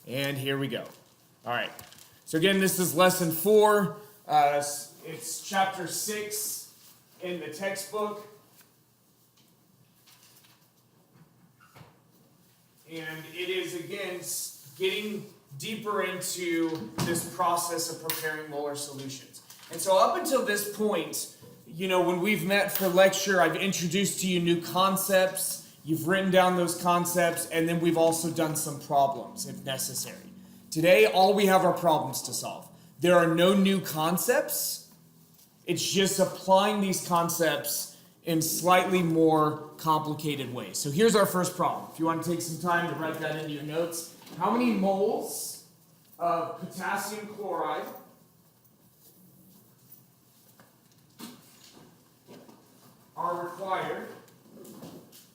And here we go. All right. So again, this is lesson 4. It's chapter 6 in the textbook. And it is, again, getting deeper into this process of preparing molar solutions. And so up until this point, you know, when we've met for lecture, I've introduced to you new concepts. You've written down those concepts, and then we've also done some problems if necessary. Today, all we have are problems to solve. There are no new concepts. It's just applying these concepts in slightly more complicated ways. So here's our first problem. If you want to take some time to write that into your notes. How many moles of potassium chloride are required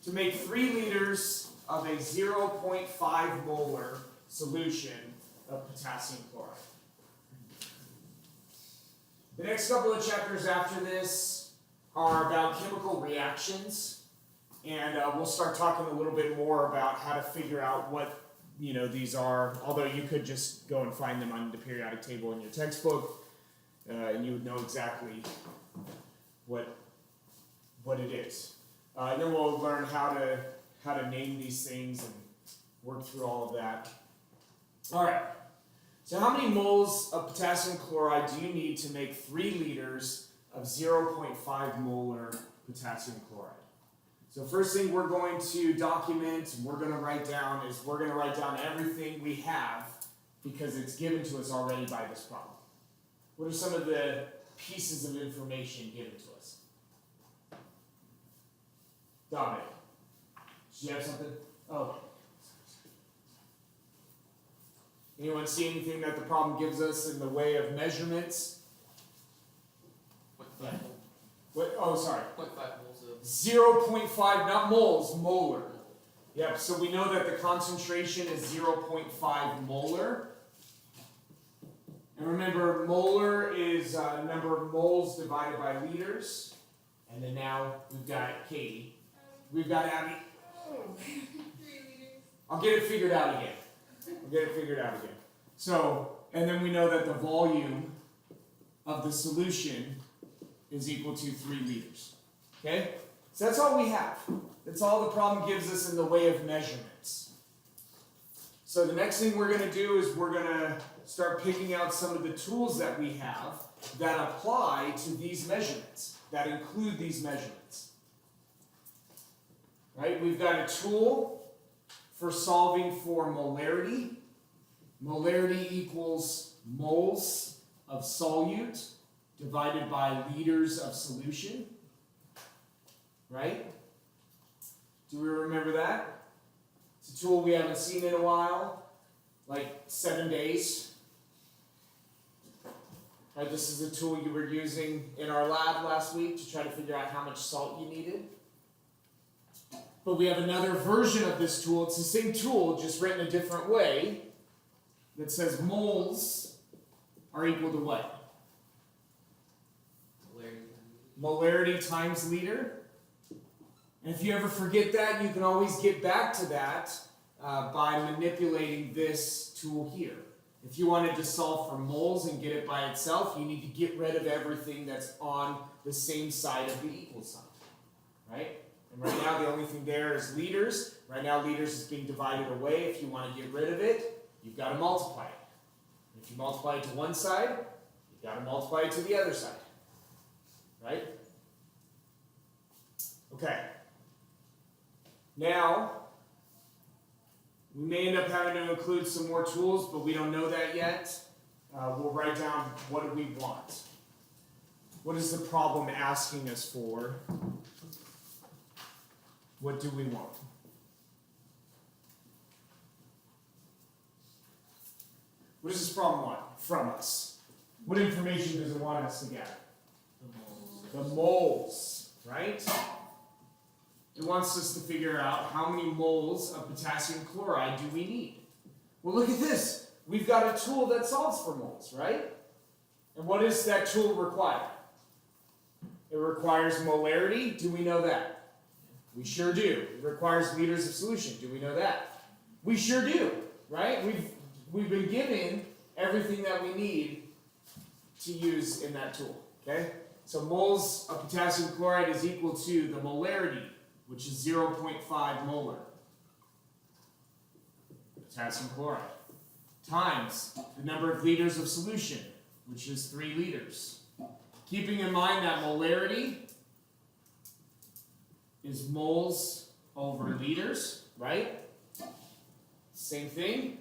to make 3 liters of a 0.5 molar solution of potassium chloride? The next couple of chapters after this are about chemical reactions, and we'll start talking a little bit more about how to figure out what these are, although you could just go and find them on the periodic table in your textbook, and you would know exactly what it is. Then we'll learn how to name these things and work through all of that. All right. So how many moles of potassium chloride do you need to make 3 liters of 0.5 molar potassium chloride? So first thing we're going to document, and we're going to write down everything we have because it's given to us already by this problem. What are some of the pieces of information given to us? Dominic, do you have something? Oh. Anyone see anything that the problem gives us in the way of measurements? 0.5 moles. What? Oh, sorry. 0.5 moles of 0.5, not moles, molar. Yep, so we know that the concentration is 0.5 molar. And remember, molar is number of moles divided by liters. And then now we've got Katie. We've got Abby. 3 liters. I'll get it figured out again. So, and then we know that the volume of the solution is equal to 3 liters. Okay? So that's all we have. That's all the problem gives us in the way of measurements. So the next thing we're going to do is we're going to start picking out some of the tools that we have that apply to these measurements, that include these measurements. Right? We've got a tool for solving for molarity. Molarity equals moles of solute divided by liters of solution. Right? Do we remember that? It's a tool we haven't seen in a while, like 7 days. Right? This is a tool you were using in our lab last week to try to figure out how much salt you needed. But we have another version of this tool. It's the same tool, just written a different way, that says moles are equal to what? Molarity times liter. And if you ever forget that, you can always get back to that by manipulating this tool here. If you wanted to solve for moles and get it by itself, you need to get rid of everything that's on the same side of the equal sign. Right? And right now, the only thing there is liters. Right now, liters is being divided away. If you want to get rid of it, you've got to multiply it. And if you multiply it to one side, you've got to multiply it to the other side. Right? Okay. Now, we may end up having to include some more tools, but we don't know that yet. We'll write down what do we want. What is the problem asking us for? What do we want? What does this problem want from us? What information does it want us to get? The moles, right? It wants us to figure out how many moles of potassium chloride do we need. Well, look at this. We've got a tool that solves for moles, right? And what does that tool require? It requires molarity. Do we know that? We sure do. It requires liters of solution. Do we know that? We sure do, right? we've been given everything that we need to use in that tool, okay? So moles of potassium chloride is equal to the molarity, which is 0.5 molar potassium chloride, times the number of liters of solution, which is 3 liters. Keeping in mind that molarity is moles over liters, right? Same thing.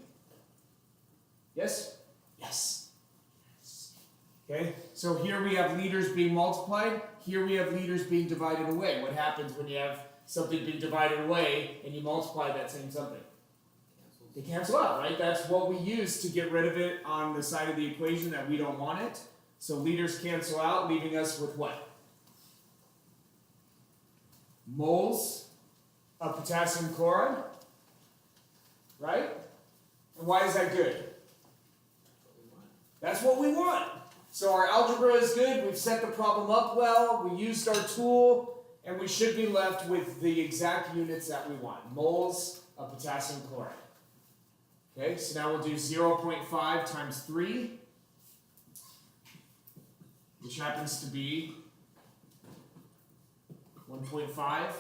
Yes? Yes. Okay, so here we have liters being multiplied. Here we have liters being divided away. What happens when you have something being divided away and you multiply that same something? They cancel out, right? That's what we use to get rid of it on the side of the equation that we don't want it. So liters cancel out, leaving us with what? Moles of potassium chloride, right? And why is that good? That's what we want. So our algebra is good, we've set the problem up well, we used our tool, and we should be left with the exact units that we want. Moles of potassium chloride. Okay, so now we'll do 0.5 times 3, which happens to be 1.5.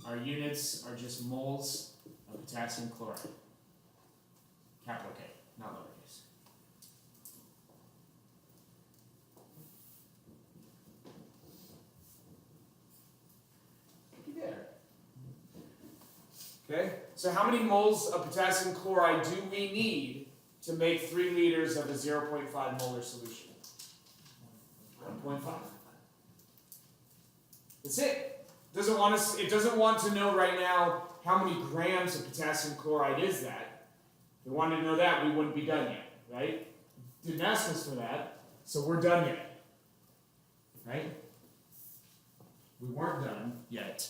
Our units are just moles of potassium chloride. Capital K, not lowercase. There. Okay, so how many moles of potassium chloride do we need to make 3 liters of a 0.5 molar solution? 1.5. That's it. It doesn't want to know right now how many grams of potassium chloride is that. If we wanted to know that, we wouldn't be done yet, right? Didn't ask us for that, so we're done yet. Right? We weren't done yet.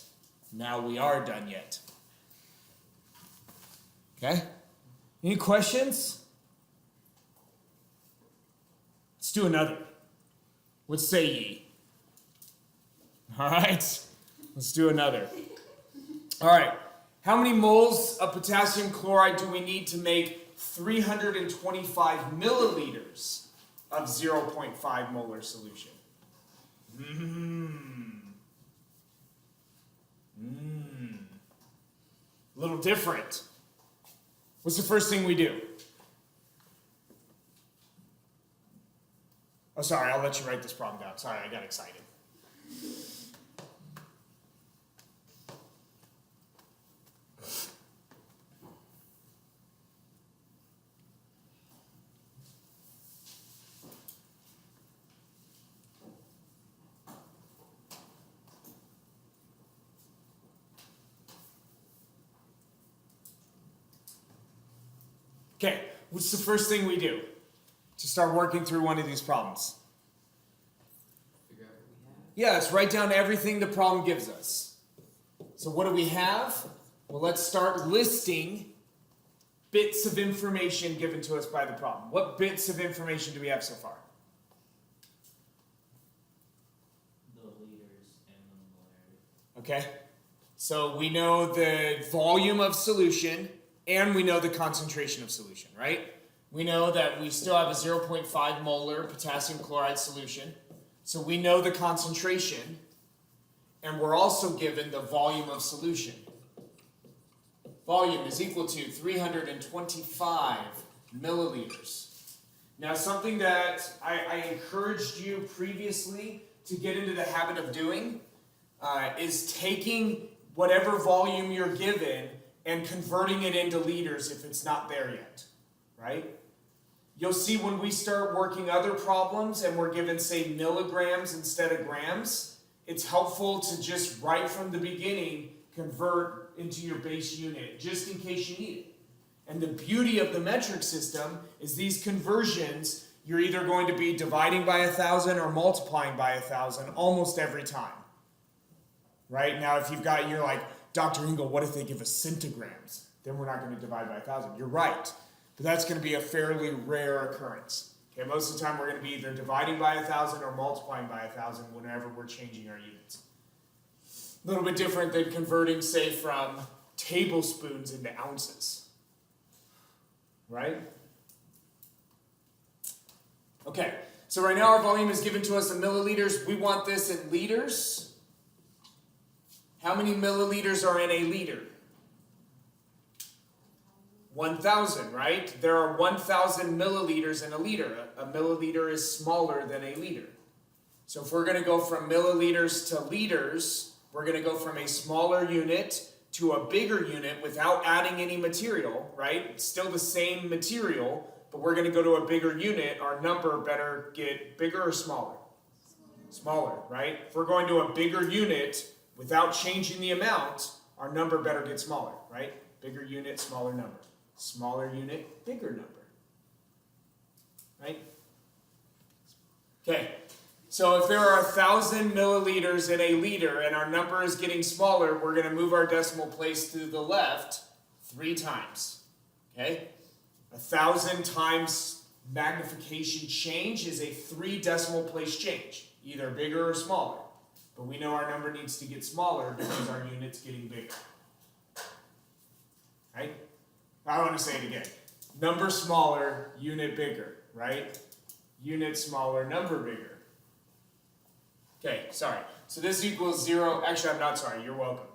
Now we are done yet. Okay? Any questions? Let's do another. What say ye? All right, let's do another. All right, how many moles of potassium chloride do we need to make 325 milliliters of 0.5 molar solution? A little different. What's the first thing we do? Oh, sorry, I'll let you write this problem down. Sorry, I got excited. Okay, what's the first thing we do to start working through one of these problems? Figure out what we have. Yeah, let's write down everything the problem gives us. So what do we have? Well, let's start listing bits of information given to us by the problem. What bits of information do we have so far? The liters and the molarity. Okay, so we know the volume of solution and we know the concentration of solution, right? We know that we still have a 0.5 molar potassium chloride solution. So we know the concentration, and we're also given the volume of solution. Volume is equal to 325 milliliters. Now, something that I encouraged you previously to get into the habit of doing is taking whatever volume you're given and converting it into liters if it's not there yet, right? You'll see when we start working other problems and we're given, say, milligrams instead of grams, it's helpful to just right from the beginning convert into your base unit, just in case you need it. And the beauty of the metric system is these conversions, you're either going to be dividing by 1,000 or multiplying by 1,000 almost every time. Right? Now, if you're like, Dr. Engel, what if they give us centigrams? Then we're not going to divide by 1,000. You're right. But that's going to be a fairly rare occurrence. Okay, most of the time we're going to be either dividing by 1,000 or multiplying by 1,000 whenever we're changing our units. A little bit different than converting, say, from tablespoons into ounces. Right? Okay, so right now our volume is given to us in milliliters. We want this in liters. How many milliliters are in a liter? 1,000, right? There are 1,000 milliliters in a liter. A milliliter is smaller than a liter. So if we're going to go from milliliters to liters, we're going to go from a smaller unit to a bigger unit without adding any material, right? It's still the same material, but we're going to go to a bigger unit. Our number better get bigger or smaller? Smaller, right? If we're going to a bigger unit without changing the amount, our number better get smaller, right? Bigger unit, smaller number. Smaller unit, bigger number. Right? Okay. So if there are 1,000 milliliters in a liter and our number is getting smaller, we're going to move our decimal place to the left 3 times. Okay? 1,000 times magnification change is a 3 decimal place change, either bigger or smaller. But we know our number needs to get smaller because our unit's getting bigger. Right? I want to say it again. Number smaller, unit bigger, right? Unit smaller, number bigger. Okay, sorry. So this equals 0. Actually, I'm not sorry. You're welcome.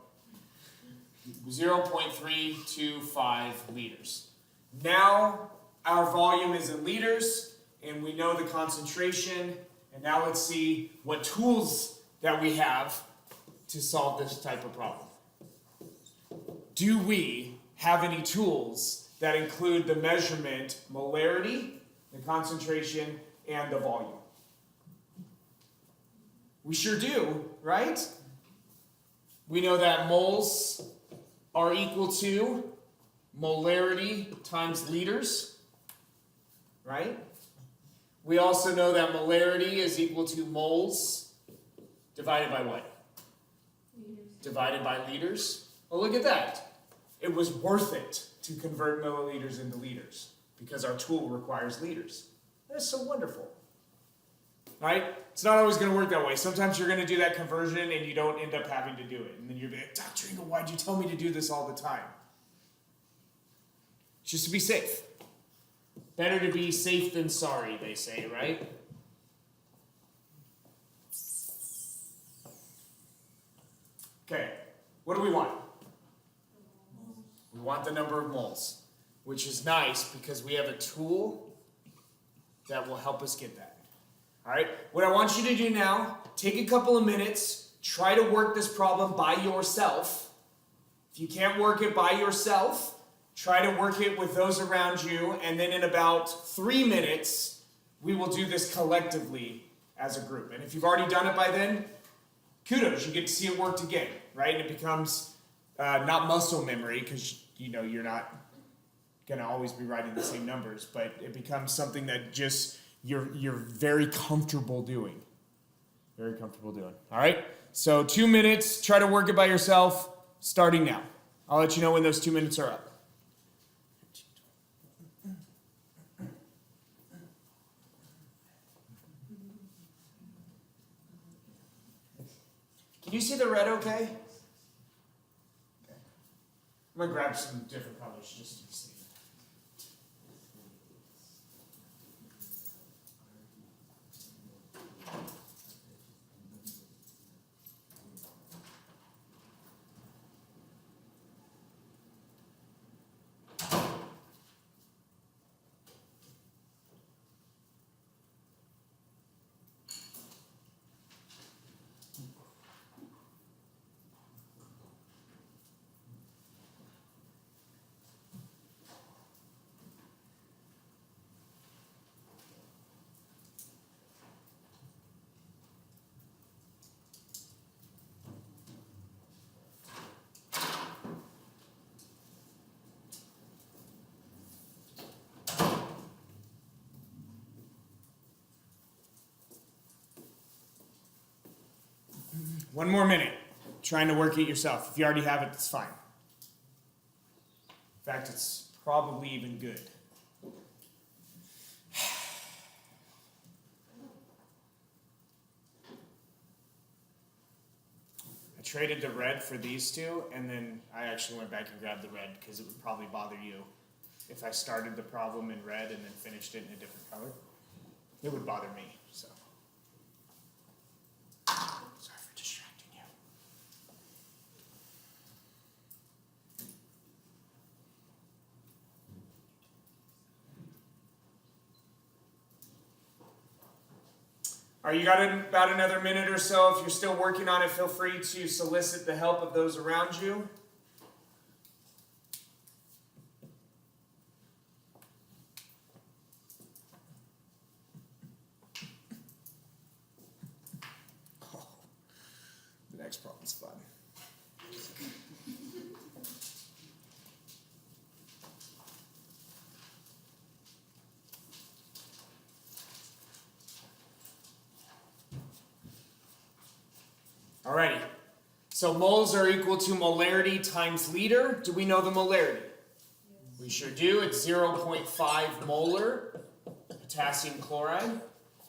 0.325 liters. Now our volume is in liters, and we know the concentration. And now let's see what tools that we have to solve this type of problem. Do we have any tools that include the measurement molarity, the concentration, and the volume? We sure do, right? We know that moles are equal to molarity times liters, right? We also know that molarity is equal to moles divided by what? Liters. Divided by liters. Well, look at that. It was worth it to convert milliliters into liters because our tool requires liters. That is so wonderful. Right? It's not always going to work that way. Sometimes you're going to do that conversion and you don't end up having to do it. And then you're like, Dr. Engel, why'd you tell me to do this all the time? Just to be safe. Better to be safe than sorry, they say, right? Okay, what do we want? We want the number of moles, which is nice because we have a tool that will help us get that. All right, what I want you to do now, take a couple of minutes, try to work this problem by yourself. If you can't work it by yourself, try to work it with those around you, and then in about 3 minutes, we will do this collectively as a group. And if you've already done it by then, kudos, you get to see it worked again, right? And it becomes not muscle memory, because you're not going to always be writing the same numbers, but it becomes something that just you're very comfortable doing. Very comfortable doing. All right? So 2 minutes, try to work it by yourself, starting now. I'll let you know when those 2 minutes are up. Can you see the red okay? I'm going to grab some different colors just to be safe. One more minute, trying to work it yourself. If you already have it, that's fine. In fact, it's probably even good. I traded the red for these two, and then I actually went back and grabbed the red because it would probably bother you if I started the problem in red and then finished it in a different color. It would bother me, so. Sorry for distracting you. All right, you got about another minute or so. If you're still working on it, feel free to solicit the help of those around you. Oh, the next problem's fun. Alrighty, so moles are equal to molarity times liter. Do we know the molarity? Yes. We sure do. It's 0.5 molar potassium chloride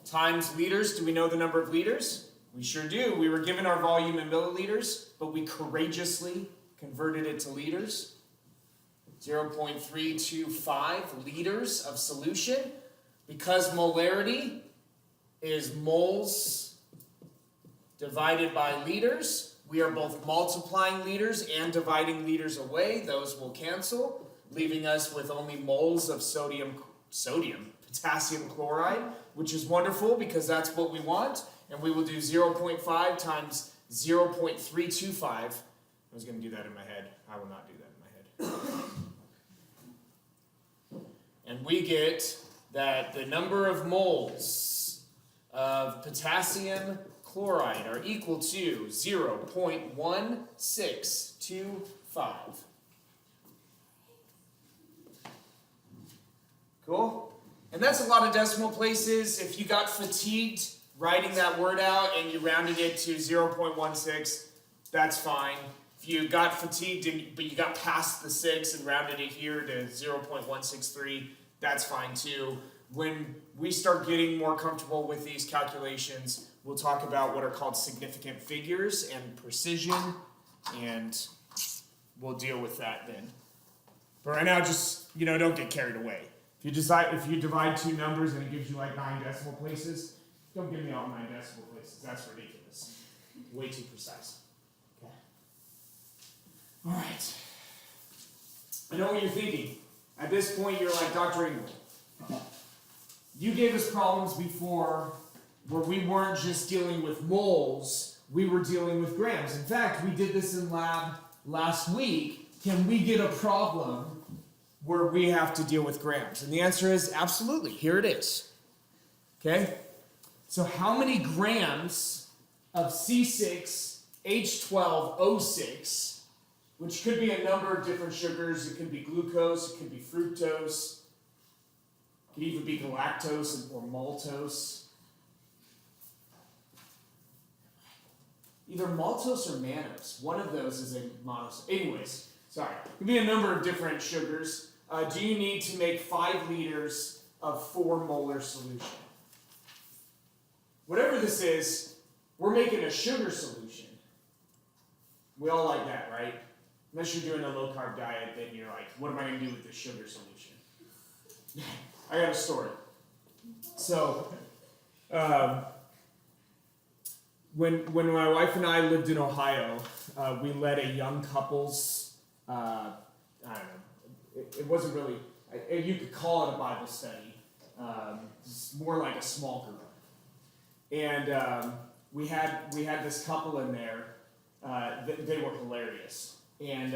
times liters. Do we know the number of liters? We sure do. We were given our volume in milliliters, but we courageously converted it to liters. 0.325 liters of solution. Because molarity is moles divided by liters, we are both multiplying liters and dividing liters away. Those will cancel, leaving us with only moles of potassium chloride, which is wonderful because that's what we want. And we will do 0.5 times 0.325. I was going to do that in my head. I will not do that in my head. And we get that the number of moles of potassium chloride are equal to 0.1625. Cool? And that's a lot of decimal places. If you got fatigued writing that word out and you rounded it to 0.16, that's fine. If you got fatigued but you got past the 6 and rounded it here to 0.163, that's fine too. When we start getting more comfortable with these calculations, we'll talk about what are called significant figures and precision, and we'll deal with that then. But right now, just, don't get carried away. If you divide two numbers and it gives you like 9 decimal places, don't give me all 9 decimal places. That's ridiculous. Way too precise. Okay. All right. I know what you're thinking. At this point, you're like, Dr. Engel, you gave us problems before where we weren't just dealing with moles, we were dealing with grams. In fact, we did this in lab last week. Can we get a problem where we have to deal with grams? And the answer is absolutely. Here it is. Okay? So how many grams of C6H12O6, which could be a number of different sugars, it could be glucose, it could be fructose, it could even be galactose or maltose. Either maltose or mannose. One of those is a mannose. Anyways, sorry. It could be a number of different sugars. Do you need to make 5 liters of 4 molar solution? Whatever this is, we're making a sugar solution. We all like that, right? Unless you're doing a low-carb diet, then you're like, what am I going to do with this sugar solution? I got a story. So, when my wife and I lived in Ohio, we led a young couples, I don't know, it wasn't really, you could call it a Bible study. It's more like a small group. And we had this couple in there. They were hilarious. And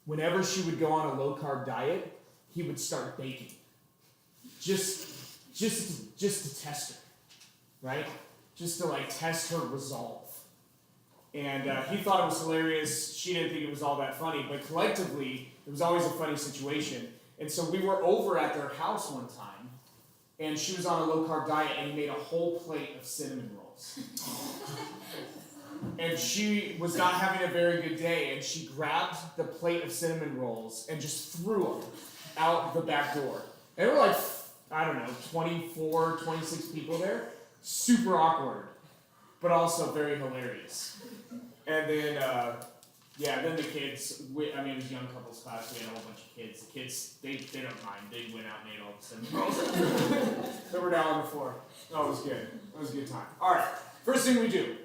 whenever she would go on a low-carb diet, he would start baking. Just to test her, right? Just to test her resolve. And he thought it was hilarious. She didn't think it was all that funny, but collectively, it was always a funny situation. And so we were over at their house one time, and she was on a low-carb diet, and he made a whole plate of cinnamon rolls. And she was not having a very good day, and she grabbed the plate of cinnamon rolls and just threw them out the back door. And there were 24, 26 people there. Super awkward, but also very hilarious. And then Yeah, then the kids, it was young couples class, we had a whole bunch of kids. The kids, they don't mind. They went out and ate all the cinnamon rolls. They were down on the floor. Oh, it was good. It was a good time. Alright, first thing we do.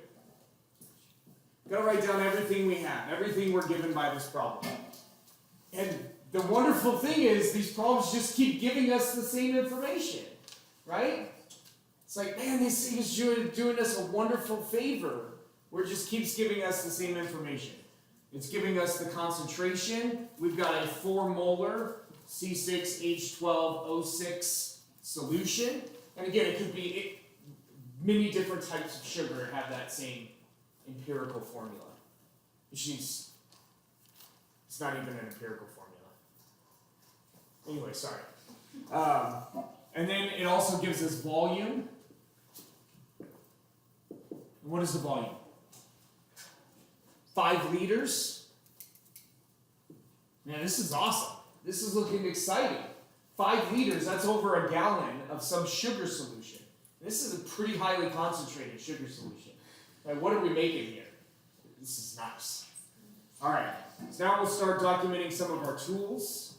Gotta write down everything we have, everything we're given by this problem. And the wonderful thing is, these problems just keep giving us the same information. Right? It's like, man, this thing is doing us a wonderful favor. Where it just keeps giving us the same information. It's giving us the concentration. We've got a 4 molar C6H12O6 solution. And again, it could be many different types of sugar have that same empirical formula. Which means it's not even an empirical formula. Anyway, sorry. And then it also gives us volume. And what is the volume? 5 liters. Man, this is awesome. This is looking exciting. 5 liters, that's over a gallon of some sugar solution. This is a pretty highly concentrated sugar solution. Like, what are we making here? This is nice. Alright, so now we'll start documenting some of our tools.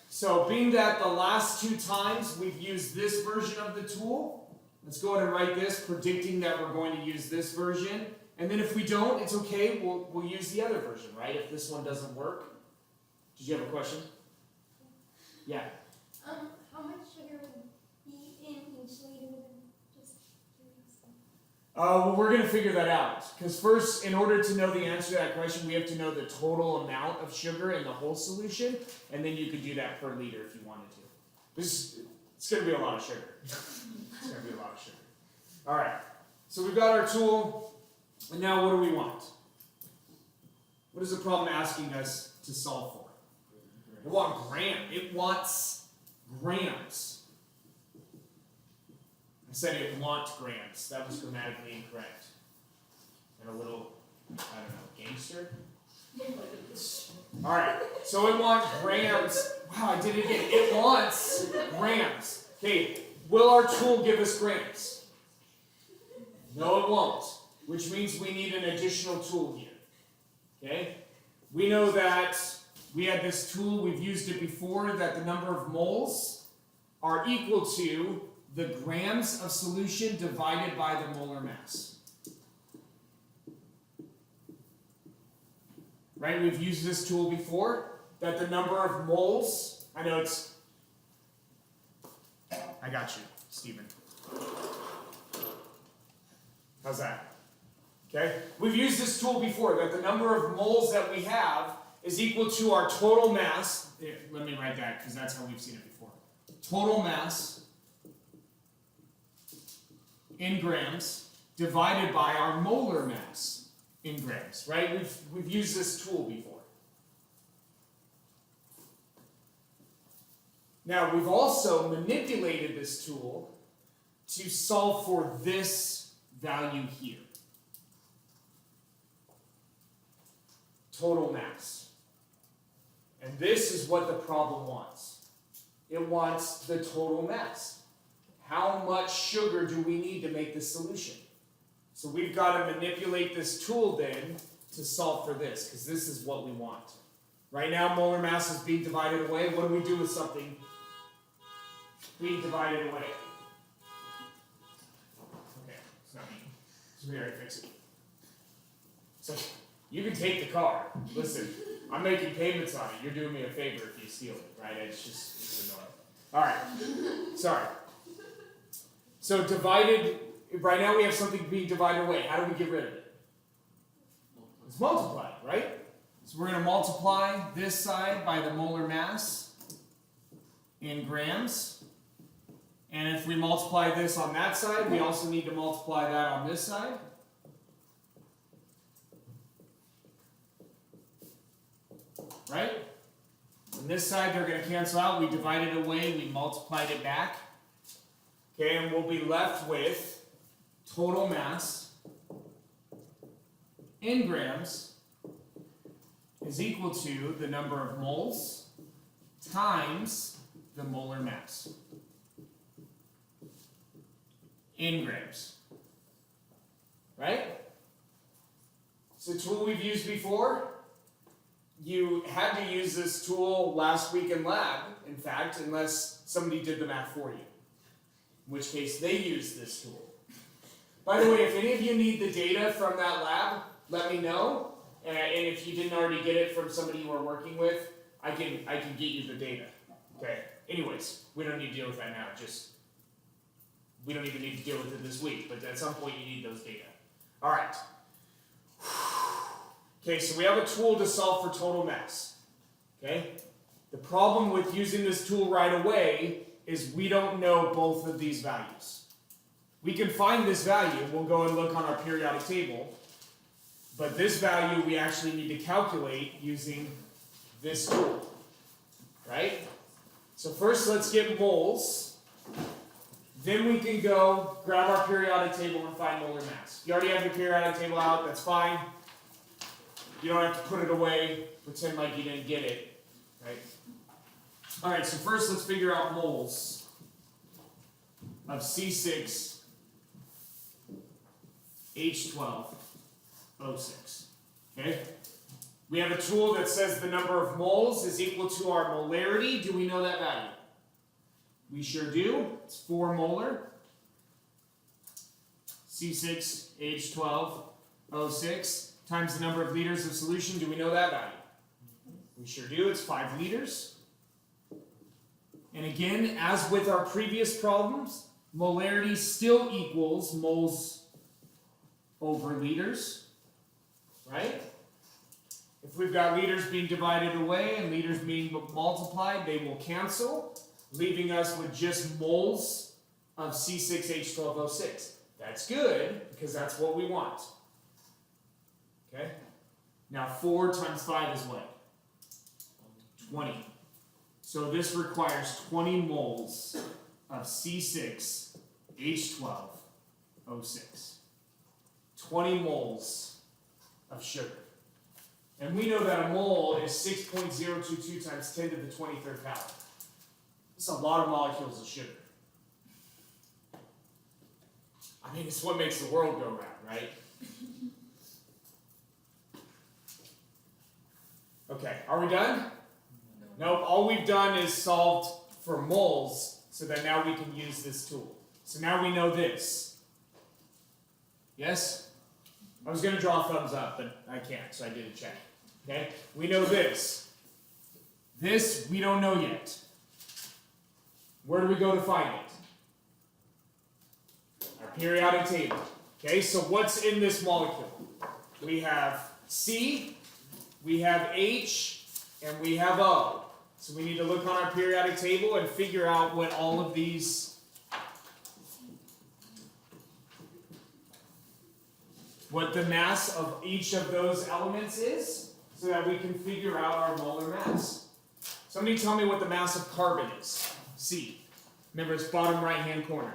So, being that the last 2 times we've used this version of the tool, let's go ahead and write this, predicting that we're going to use this version. And then if we don't, it's okay, we'll use the other version, right? If this one doesn't work. Did you have a question? Yeah. How much sugar would be in each liter? Just curious. Well, we're going to figure that out. Because first, in order to know the answer to that question, we have to know the total amount of sugar in the whole solution. And then you could do that per liter if you wanted to. It's going to be a lot of sugar. It's going to be a lot of sugar. All right. So we've got our tool. And now what do we want? What is the problem asking us to solve for? It wants grams. I said it wants grams. That was grammatically incorrect. And a little, gangster? Alright, so it wants grams. Wow, I did it again. It wants grams. Okay, will our tool give us grams? No, it won't. Which means we need an additional tool here. Okay? We know that we had this tool, we've used it before, that the number of moles are equal to the grams of solution divided by the molar mass. Right? We've used this tool before, that the number of moles, I got you, Stephen. How's that? Okay? We've used this tool before, that the number of moles that we have is equal to our total mass. Here, let me write that, because that's how we've seen it before. Total mass in grams divided by our molar mass in grams, right? We've used this tool before. Now, we've also manipulated this tool to solve for this value here. Total mass. And this is what the problem wants. It wants the total mass. How much sugar do we need to make this solution? So we've got to manipulate this tool then to solve for this, because this is what we want. Right now, molar mass is being divided away. What do we do with something being divided away? Okay, it's not me. So we already fix it. So you can take the car. Listen, I'm making payments on it. You're doing me a favor if you steal it, right? It's annoying. All right, sorry. So divided, right now we have something being divided away. How do we get rid of it? It's multiplied, right? So we're going to multiply this side by the molar mass in grams. And if we multiply this on that side, we also need to multiply that on this side. Right? On this side, they're going to cancel out. We divided it away. We multiplied it back. Okay, and we'll be left with total mass in grams is equal to the number of moles times the molar mass in grams. Right? It's a tool we've used before. You had to use this tool last week in lab, in fact, unless somebody did the math for you. In which case they used this tool. By the way, if any of you need the data from that lab, let me know. And if you didn't already get it from somebody you were working with, I can get you the data. Okay. Anyways, we don't need to deal with that now. We don't even need to deal with it this week, but at some point you need those data. All right. Okay, so we have a tool to solve for total mass. Okay? The problem with using this tool right away is we don't know both of these values. We can find this value. We'll go and look on our periodic table. But this value we actually need to calculate using this tool. Right? So first let's get moles. Then we can go grab our periodic table and find molar mass. You already have your periodic table out, that's fine. You don't have to put it away, pretend like you didn't get it. Right? Alright, so first let's figure out moles of C6H12O6. Okay? We have a tool that says the number of moles is equal to our molarity. Do we know that value? We sure do. It's 4 molar. C6H12O6 times the number of liters of solution. Do we know that value? We sure do. It's 5 liters. And again, as with our previous problems, molarity still equals moles over liters. Right? If we've got liters being divided away and liters being multiplied, they will cancel, leaving us with just moles of C6H12O6. That's good, because that's what we want. Okay? Now 4 times 5 is what? 20. So this requires 20 moles of C6H12O6. 20 moles of sugar. And we know that a mole is 6.022 times 10 to the 23rd power. It's a lot of molecules of sugar. I mean, it's what makes the world go round, right? Okay, are we done? Nope, all we've done is solved for moles so that now we can use this tool. So now we know this. Yes? I was going to draw a thumbs up, but I can't, so I did a check. Okay? We know this. This, we don't know yet. Where do we go to find it? Our periodic table. Okay, so what's in this molecule? We have C, we have H, and we have O. So we need to look on our periodic table and figure out what all of these, what the mass of each of those elements is, so that we can figure out our molar mass. Somebody tell me what the mass of carbon is. C. Remember, it's bottom right-hand corner.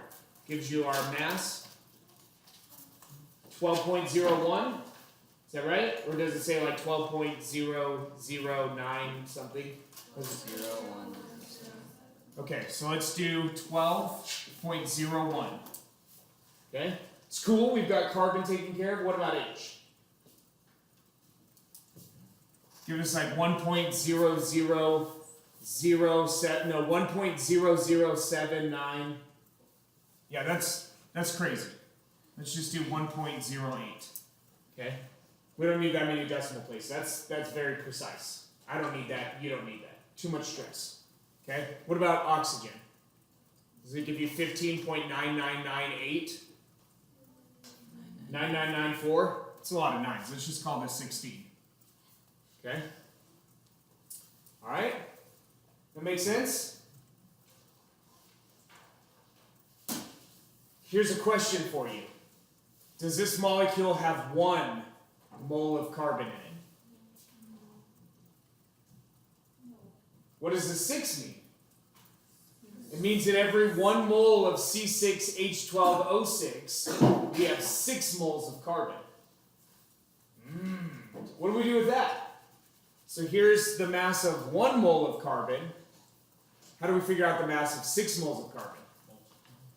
Gives you our mass. 12.01. Is that right? Or does it say like 12.009 something? Okay, so let's do 12.01. Okay? It's cool, we've got carbon taken care of. What about H? Give us like 1.0079. Yeah, that's crazy. Let's just do 1.08. Okay? We don't need that many decimal places. That's very precise. I don't need that. You don't need that. Too much stress. Okay? What about oxygen? Does it give you 15.9998? 9994? It's a lot of nines. Let's just call this 16. Okay? Alright? That makes sense? Here's a question for you. Does this molecule have 1 mole of carbon in it? What does the 6 mean? It means that every 1 mole of C6H12O6, we have 6 moles of carbon. What do we do with that? So here's the mass of 1 mole of carbon. How do we figure out the mass of 6 moles of carbon?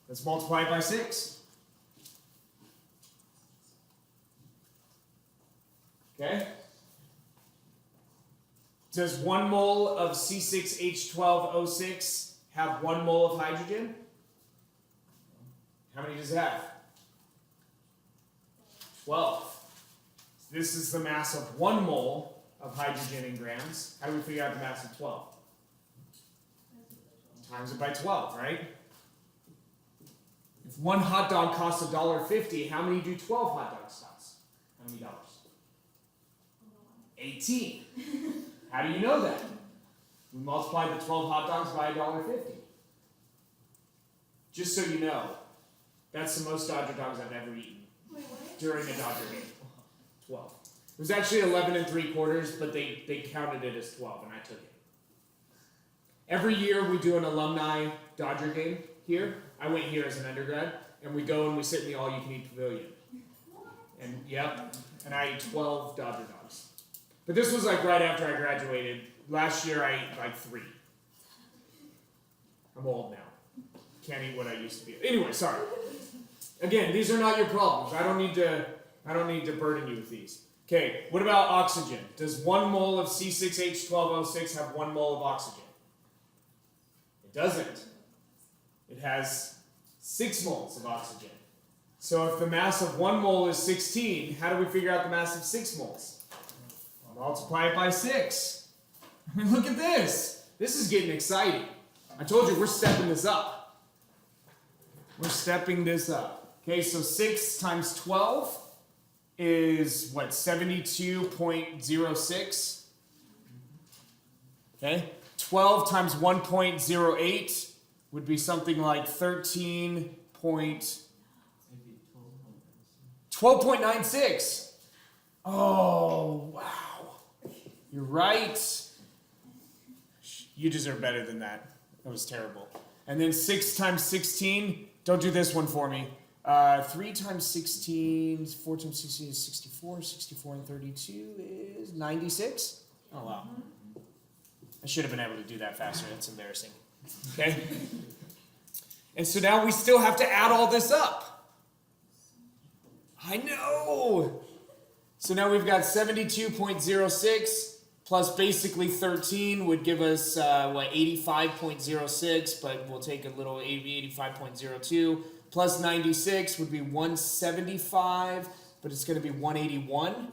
Let's multiply it by 6. Okay? Does 1 mole of C6H12O6 have 1 mole of hydrogen? How many does it have? 12. So this is the mass of 1 mole of hydrogen in grams. How do we figure out the mass of 12? Times it by 12, right? If 1 hot dog costs $1.50, how many do 12 hot dogs cost? How many dollars? 18. How do you know that? We multiply the 12 hot dogs by $1.50. Just so you know, that's the most Dodger dogs I've ever eaten during a Dodger game. 12. It was actually 11 3/4, but they counted it as 12, and I took it. Every year we do an alumni Dodger game here. I went here as an undergrad, and we go and we sit in the all-you-can-eat pavilion. And yep, and I ate 12 Dodger dogs. But this was like right after I graduated. Last year I ate like 3. I'm old now. Can't eat what I used to be. Anyway, sorry. Again, these are not your problems. I don't need to burden you with these. Okay, what about oxygen? Does 1 mole of C6H12O6 have 1 mole of oxygen? It doesn't. It has 6 moles of oxygen. So if the mass of 1 mole is 16, how do we figure out the mass of 6 moles? Multiply it by 6. I mean, look at this. This is getting exciting. I told you, we're stepping this up. We're stepping this up. Okay, so 6 times 12 is, what, 72.06? Okay, 12 times 1.08 would be something like 12.96. Oh, wow. You're right. You deserve better than that. That was terrible. And then 6 times 16, don't do this one for me. 3 times 16, 4 times 16 is 64. 64 and 32 is 96. Oh, wow. I should have been able to do that faster. That's embarrassing. Okay? And so now we still have to add all this up. I know. So now we've got 72.06 plus basically 13 would give us, 85.06, but we'll take a little 85.02. Plus 96 would be 175, but it's going to be 181.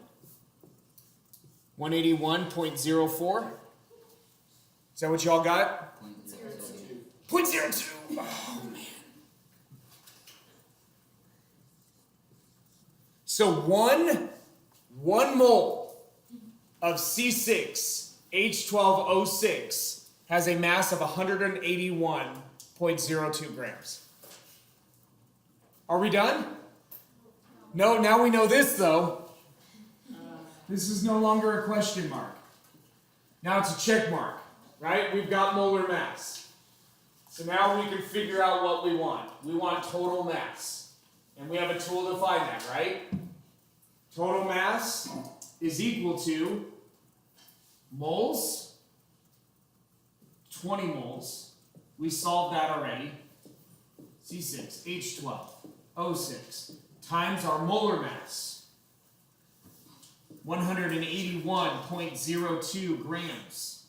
181.04. Is that what y'all got? 0.02. Oh, man. So one mole of C6H12O6 has a mass of 181.02 grams. Are we done? No, now we know this though. This is no longer a question mark. Now it's a check mark, right? We've got molar mass. So now we can figure out what we want. We want total mass. And we have a tool to find that, right? Total mass is equal to moles, 20 moles. We solved that already. C6H12O6 times our molar mass, 181.02 grams.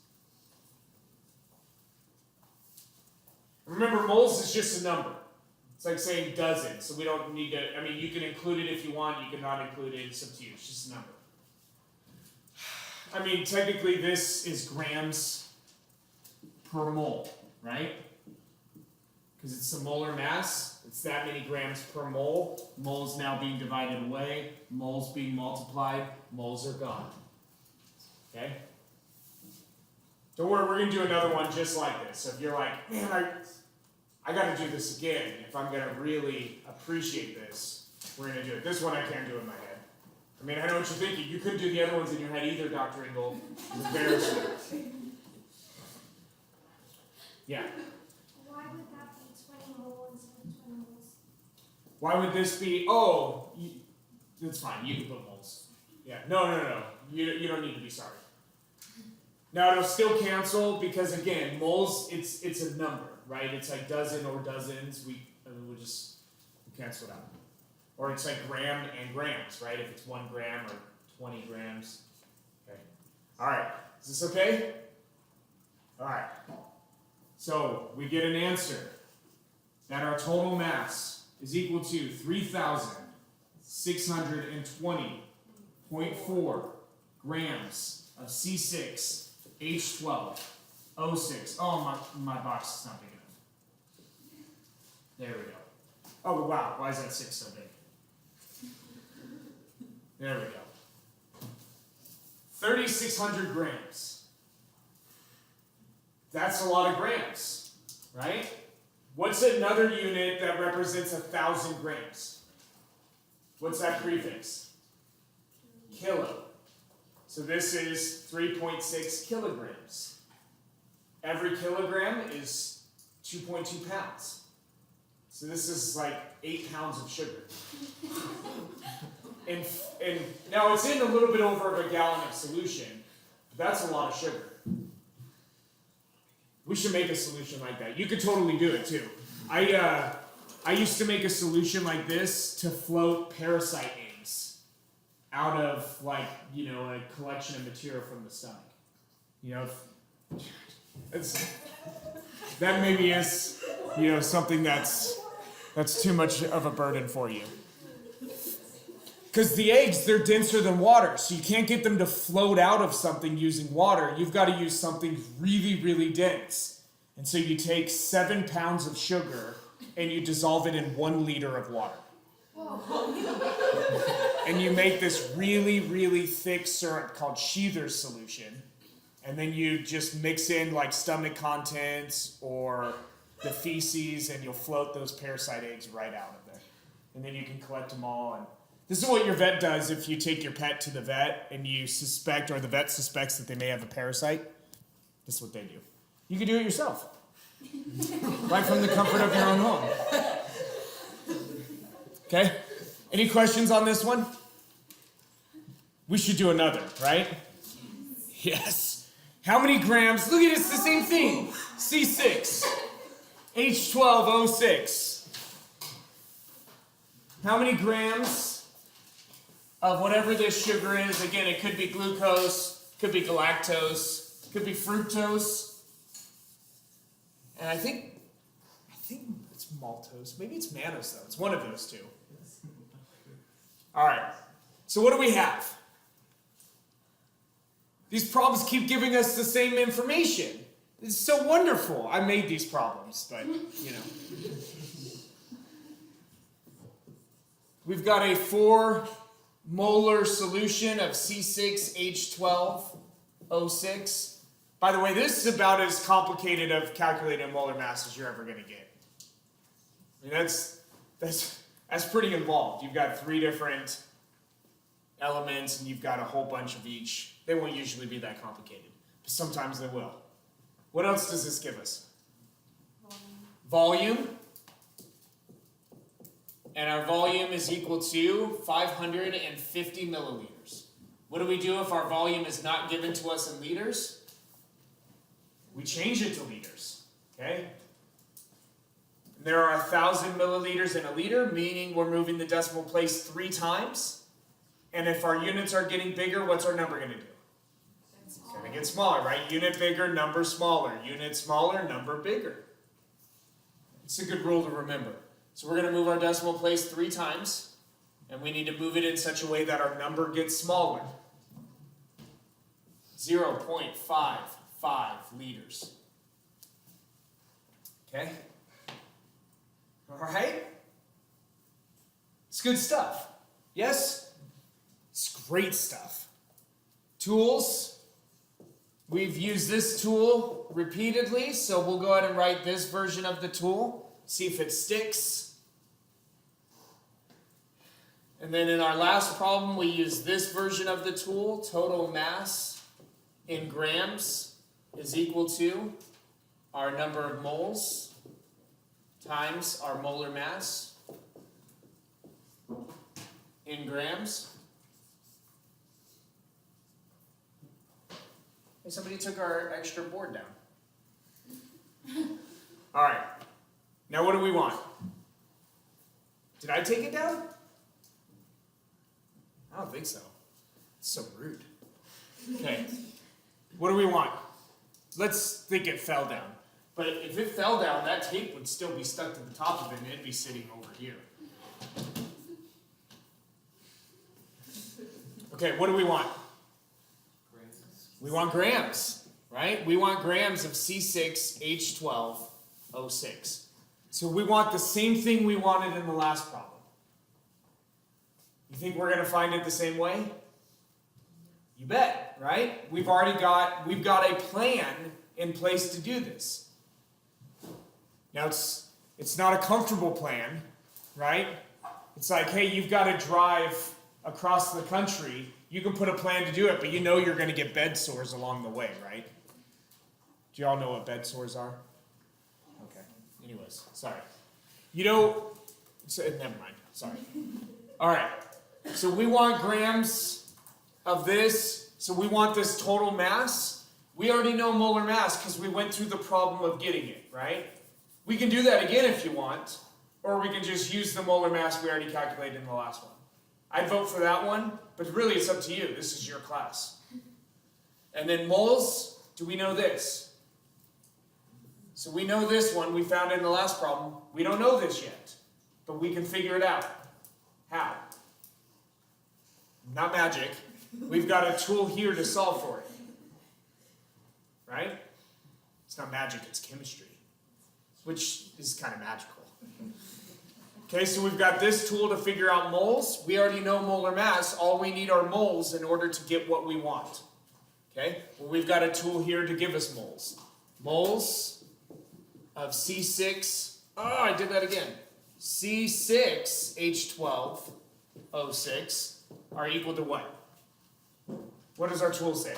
Remember, moles is just a number. It's like saying dozen, so we don't need to, I mean, you can include it if you want, you can not include it, it's up to you, it's just a number. I mean, technically this is grams per mole, right? Because it's the molar mass, it's that many grams per mole. Moles now being divided away, moles being multiplied, moles are gone. Okay? Don't worry, we're going to do another one just like this. So if you're like, man, I got to do this again. If I'm going to really appreciate this, we're going to do it. This one I can't do in my head. I mean, I know what you're thinking. You couldn't do the other ones in your head either, Dr. Engel. It's embarrassing. Yeah. Why would that be 20 moles instead of 20 moles? Why would this be, that's fine, you can put moles. Yeah, no. You don't need to be sorry. Now it'll still cancel because again, moles, it's a number, right? It's like dozen or dozens, we'll just cancel it out. Or it's like gram and grams, right? If it's 1 gram or 20 grams. Okay. All right. Is this okay? All right. So we get an answer that our total mass is equal to 3,620.4 grams of C6H12O6. Oh, my box is not big enough. There we go. Oh, wow. Why is that 6 so big? There we go. 3,600 grams. That's a lot of grams, right? What's another unit that represents 1,000 grams? What's that prefix? Kilo. So this is 3.6 kilograms. Every kilogram is 2.2 pounds. So this is like 8 pounds of sugar. And now it's in a little bit over a gallon of solution, but that's a lot of sugar. We should make a solution like that. You could totally do it too. I used to make a solution like this to float parasite eggs out of a collection of material from the stomach. That maybe is something that's too much of a burden for you. Because the eggs, they're denser than water, so you can't get them to float out of something using water. You've got to use something really, really dense. And so you take 7 pounds of sugar and you dissolve it in 1 liter of water. And you make this really, really thick syrup called Sheather's solution. And then you just mix in like stomach contents or the feces, and you'll float those parasite eggs right out of there. And then you can collect them all. And this is what your vet does if you take your pet to the vet and you suspect, or the vet suspects that they may have a parasite. This is what they do. You can do it yourself. Right from the comfort of your own home. Okay? Any questions on this one? We should do another, right? Yes. How many grams? Look at it, it's the same thing. C6H12O6. How many grams of whatever this sugar is? Again, it could be glucose, could be galactose, could be fructose. And I think it's maltose. Maybe it's mannose, though. It's one of those two. All right. So what do we have? These problems keep giving us the same information. It's so wonderful. I made these problems, but, We've got a 4 molar solution of C6H12O6. By the way, this is about as complicated of calculating a molar mass as you're ever going to get. I mean, that's pretty involved. You've got 3 different elements, and you've got a whole bunch of each. They won't usually be that complicated, but sometimes they will. What else does this give us? Volume. And our volume is equal to 550 milliliters. What do we do if our volume is not given to us in liters? We change it to liters, okay? There are 1,000 milliliters in a liter, meaning we're moving the decimal place 3 times. And if our units are getting bigger, what's our number going to do? It's going to get smaller, right? Unit bigger, number smaller. Unit smaller, number bigger. It's a good rule to remember. So we're going to move our decimal place 3 times, and we need to move it in such a way that our number gets smaller. 0.55 liters. Okay? All right? It's good stuff. Yes? It's great stuff. Tools. We've used this tool repeatedly, so we'll go ahead and write this version of the tool. See if it sticks. And then in our last problem, we use this version of the tool. Total mass in grams is equal to our number of moles times our molar mass in grams. Hey, somebody took our extra board down. All right. Now what do we want? Did I take it down? I don't think so. That's so rude. Okay. What do we want? Let's think it fell down. But if it fell down, that tape would still be stuck to the top of it and it'd be sitting over here. Okay, what do we want? Grams. We want grams, right? We want grams of C6H12O6. So we want the same thing we wanted in the last problem. You think we're going to find it the same way? You bet, right? We've got a plan in place to do this. Now it's not a comfortable plan, right? It's like, hey, you've got to drive across the country. You can put a plan to do it, but you know you're going to get bed sores along the way, right? Do you all know what bed sores are? Okay. Anyways, sorry. Never mind. Sorry. All right. So we want grams of this. So we want this total mass. We already know molar mass because we went through the problem of getting it, right? We can do that again if you want, or we can just use the molar mass we already calculated in the last one. I'd vote for that one, but really it's up to you. This is your class. And then moles, do we know this? So we know this one. We found it in the last problem. We don't know this yet, but we can figure it out. How? Not magic. We've got a tool here to solve for it. Right? It's not magic, it's chemistry, which is kind of magical. Okay, so we've got this tool to figure out moles. We already know molar mass. All we need are moles in order to get what we want. Okay, well, we've got a tool here to give us moles. Moles of C6, I did that again. C6H12O6 are equal to what? What does our tool say?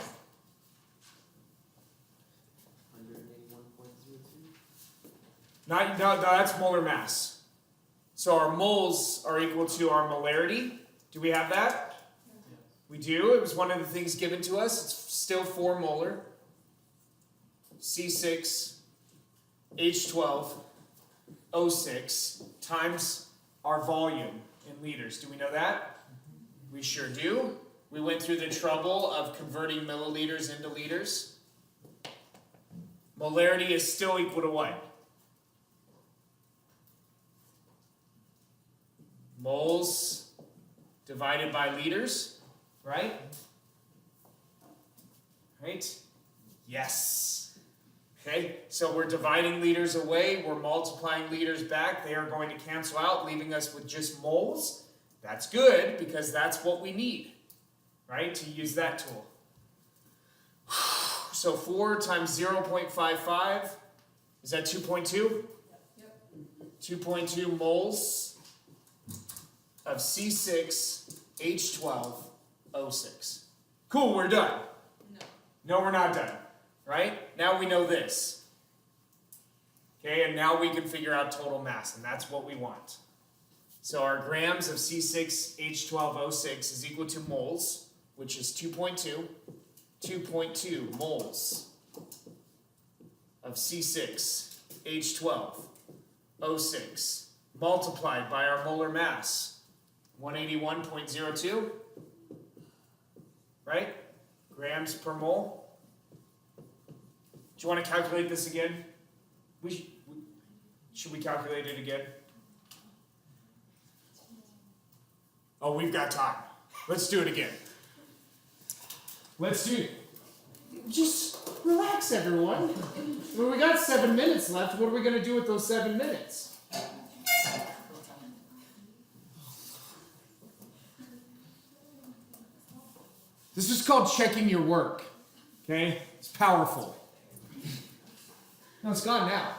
181.02. No, that's molar mass. So our moles are equal to our molarity. Do we have that? We do. It was one of the things given to us. It's still 4 molar. C6H12O6 times our volume in liters. Do we know that? We sure do. We went through the trouble of converting milliliters into liters. Molarity is still equal to what? Moles divided by liters, right? Right? Yes. Okay, so we're dividing liters away, we're multiplying liters back. They are going to cancel out, leaving us with just moles. That's good, because that's what we need, right, to use that tool. So 4 times 0.55, is that 2.2? Yep. 2.2 moles of C6H12O6. Cool, we're done. No, we're not done, right? Now we know this. Okay, and now we can figure out total mass, and that's what we want. So our grams of C6H12O6 is equal to moles, which is 2.2. 2.2 moles of C6H12O6 multiplied by our molar mass. 181.02, right? Grams per mole. Do you want to calculate this again? Should we calculate it again? Oh, we've got time. Let's do it again. Let's do it. Just relax, everyone. Well, we got 7 minutes left. What are we going to do with those 7 minutes? This is called checking your work, okay? It's powerful. No, it's gone now.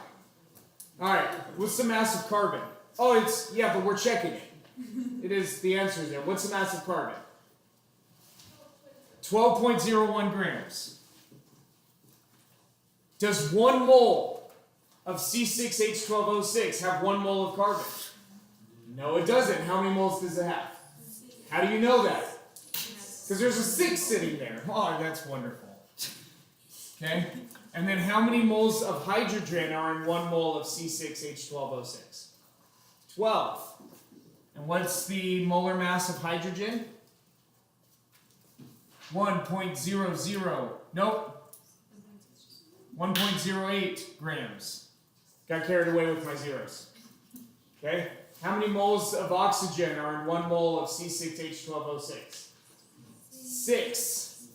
All right, what's the mass of carbon? Oh, but we're checking it. It is, the answer is there. What's the mass of carbon? 12.01 grams. Does 1 mole of C6H12O6 have 1 mole of carbon? No, it doesn't. How many moles does it have? How do you know that? Because there's a 6 sitting there. Oh, that's wonderful. Okay? And then how many moles of hydrogen are in 1 mole of C6H12O6? 12. And what's the molar mass of hydrogen? 1.00. Nope. 1.08 grams. Got carried away with my zeros. Okay? How many moles of oxygen are in 1 mole of C6H12O6? 6.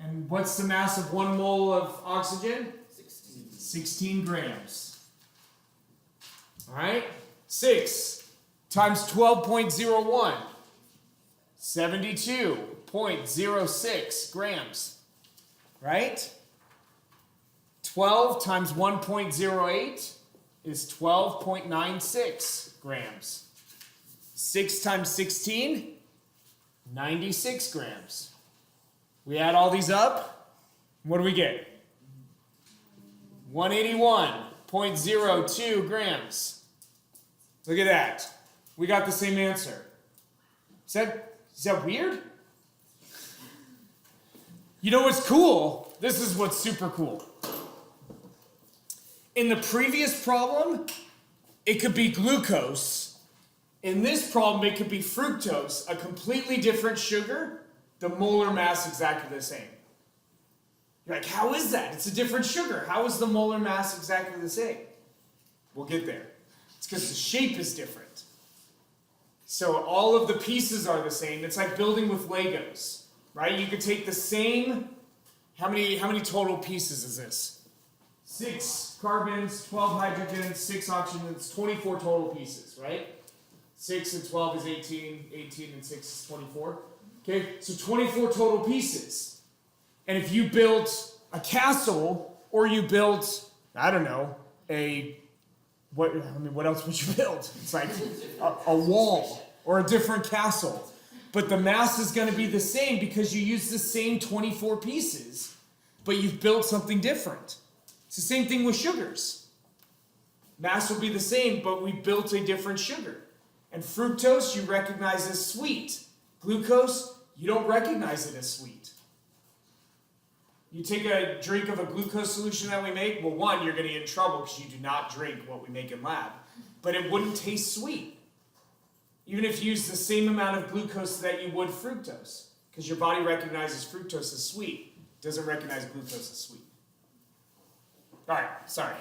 And what's the mass of 1 mole of oxygen? 16 grams. Alright? 6 times 12.01. 72.06 grams. Right? 12 times 1.08 is 12.96 grams. 6 times 16, 96 grams. We add all these up, what do we get? 181.02 grams. Look at that. We got the same answer. Is that weird? You know what's cool? This is what's super cool. In the previous problem, it could be glucose. In this problem, it could be fructose, a completely different sugar, the molar mass exactly the same. You're like, how is that? It's a different sugar. How is the molar mass exactly the same? We'll get there. It's because the shape is different. So all of the pieces are the same. It's like building with Legos, right? You could take the same, how many total pieces is this? 6 carbons, 12 hydrogens, 6 oxygens, 24 total pieces, right? 6 and 12 is 18, 18 and 6 is 24. Okay, so 24 total pieces. And if you built a castle, or you built, I don't know, what else would you build? It's like a wall or a different castle. But the mass is going to be the same because you use the same 24 pieces, but you've built something different. It's the same thing with sugars. Mass will be the same, but we built a different sugar. And fructose you recognize as sweet. Glucose, you don't recognize it as sweet. You take a drink of a glucose solution that we make, well, one, you're going to get in trouble because you do not drink what we make in lab. But it wouldn't taste sweet. Even if you use the same amount of glucose that you would fructose. Because your body recognizes fructose as sweet. It doesn't recognize glucose as sweet. Alright, sorry.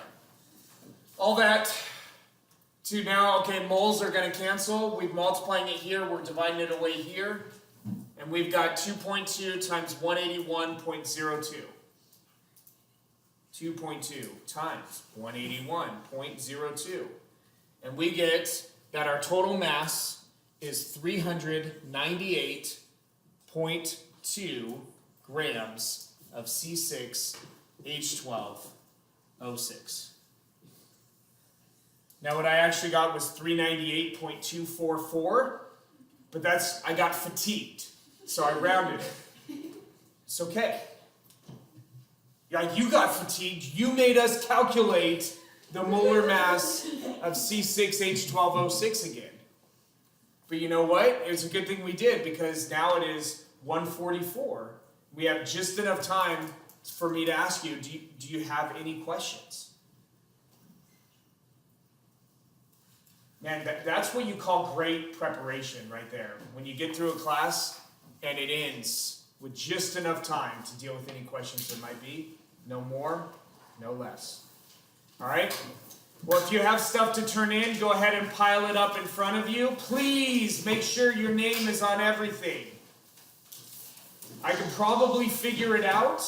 All that to now, okay, moles are going to cancel. We're multiplying it here. We're dividing it away here. And we've got 2.2 times 181.02. 2.2 times 181.02. And we get that our total mass is 398.2 grams of C6H12O6. Now what I actually got was 398.244, but I got fatigued, so I rounded it. It's okay. Like, you got fatigued, you made us calculate the molar mass of C6H12O6 again. But you know what? It was a good thing we did, because now it is 1:44. We have just enough time for me to ask you, do you have any questions? Man, that's what you call great preparation right there. When you get through a class and it ends with just enough time to deal with any questions there might be. No more, no less. All right? Well, if you have stuff to turn in, go ahead and pile it up in front of you. Please make sure your name is on everything. I can probably figure it out,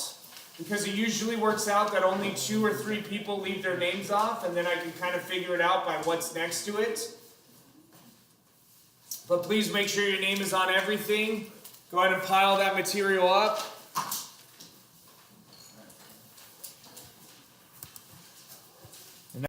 because it usually works out that only 2 or 3 people leave their names off, and then I can kind of figure it out by what's next to it. But please make sure your name is on everything. Go ahead and pile that material up.